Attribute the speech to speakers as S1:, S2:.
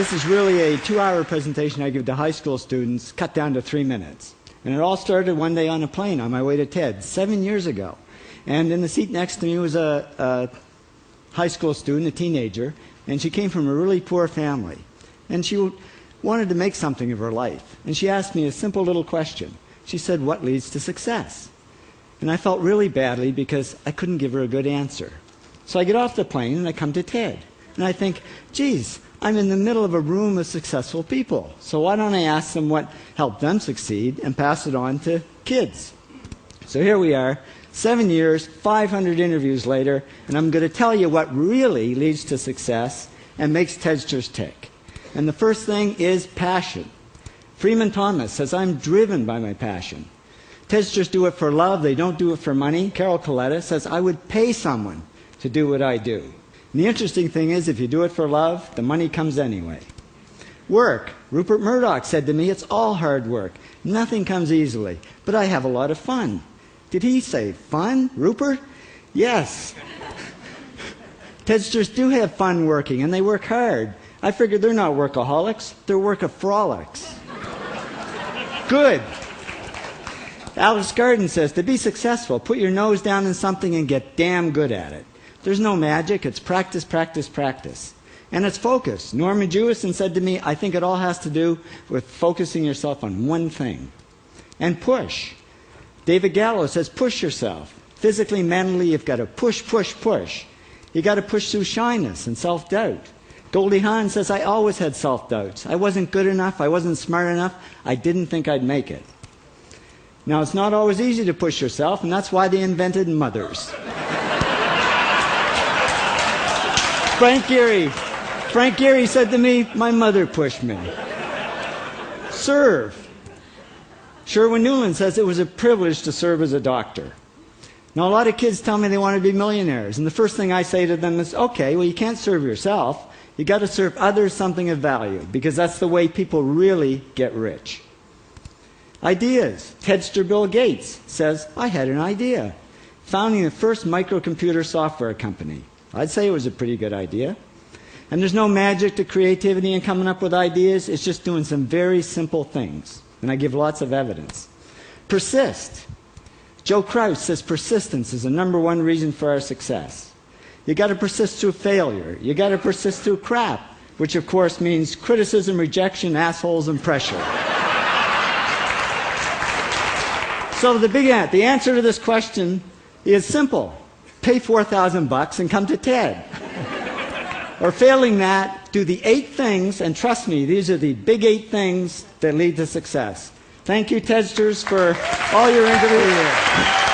S1: This is really a 2-hour presentation I give to high school students, cut down to 3 minutes. And it all started one day on a plane on my way to TED, 7 years ago. And in the seat next to me was a high school student, a teenager, and she came from a really poor family. And she wanted to make something of her life. And she asked me a simple little question. She said, "What leads to success?" And I felt really badly because I couldn't give her a good answer. So I get off the plane and I come to TED. And I think, geez, I'm in the middle of a room of successful people. So why don't I ask them what helped them succeed and pass it on to kids? So here we are, 7 years, 500 interviews later, and I'm going to tell you what really leads to success and makes TEDsters tick. And the first thing is passion. Freeman Thomas says, "I'm driven by my passion." TEDsters do it for love, they don't do it for money. Carol Coletta says, "I would pay someone to do what I do." And the interesting thing is, if you do it for love, the money comes anyway. Work. Rupert Murdoch said to me, "It's all hard work. Nothing comes easily, but I have a lot of fun." Did he say fun, Rupert? Yes. TEDsters do have fun working, and they work hard. I figured they're not workaholics, they're workaholics. Good. Alex Garden says, to be successful, put your nose down in something and get damn good at it. There's no magic, it's practice, practice, practice. And it's focus. Norman Jewison said to me, "I think it all has to do with focusing yourself on one thing." And push. David Gallo says, push yourself. Physically, mentally, you've got to push, push, push. You've got to push through shyness and self-doubt. Goldie Hawn says, "I always had self-doubts. I wasn't good enough, I wasn't smart enough, I didn't think I'd make it." Now, it's not always easy to push yourself, and that's why they invented mothers. Frank Gehry said to me, "My mother pushed me." Serve. Sherwin Newland says, "It was a privilege to serve as a doctor." Now, a lot of kids tell me they want to be millionaires, and the first thing I say to them is, okay, well, you can't serve yourself. You've got to serve others something of value, because that's the way people really get rich. Ideas. TEDster Bill Gates says, "I had an idea. Founding the first microcomputer software company. I'd say it was a pretty good idea." And there's no magic to creativity and coming up with ideas. It's just doing some very simple things. And I give lots of evidence. Persist. Joe Kraus says persistence is the #1 reason for our success. You got to persist through failure. You got to persist through crap, which of course means criticism, rejection, assholes, and pressure. So the answer to this question is simple. Pay $4,000 and come to TED. Or failing that, do the 8 things, and trust me, these are the big 8 things that lead to success. Thank you, TEDsters, for all your interviews.